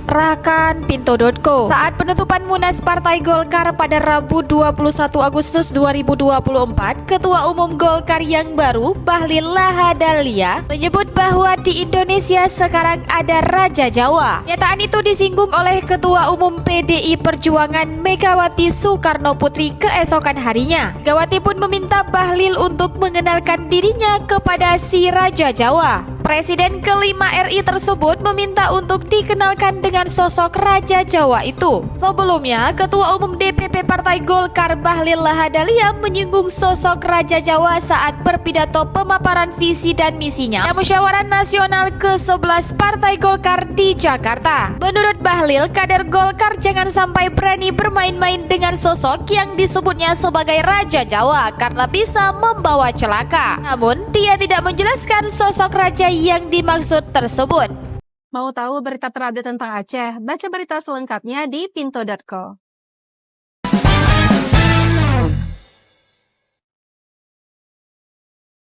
Rakan Pinto.co. Saat penutupan Munas Partai Golkar pada Rabu 21 Agustus 2024, Ketua Umum Golkar yang baru, Bahlil Lahadalia, menyebut bahwa di Indonesia sekarang ada Raja Jawa. Nyataan itu disinggung oleh Ketua Umum PDI Perjuangan Megawati Soekarnoputri keesokan harinya. Megawati pun meminta Bahlil untuk mengenalkan dirinya kepada si Raja Jawa. Presiden kelima RI tersebut meminta untuk dikenalkan dengan sosok Raja Jawa itu. Sebelumnya, Ketua Umum DPP Partai Golkar Bahlil Lahadalia menyinggung sosok Raja Jawa saat berpidato pemaparan visi dan misinya dalam Musyawarah Nasional ke-11 Partai Golkar di Jakarta. Menurut Bahlil, kader Golkar jangan sampai berani bermain-main dengan sosok yang disebutnya sebagai Raja Jawa karena bisa membawa celaka. Namun, dia tidak menjelaskan sosok Raja yang dimaksud tersebut. Mau tahu berita terupdate tentang Aceh? Baca berita selengkapnya di pinto.co.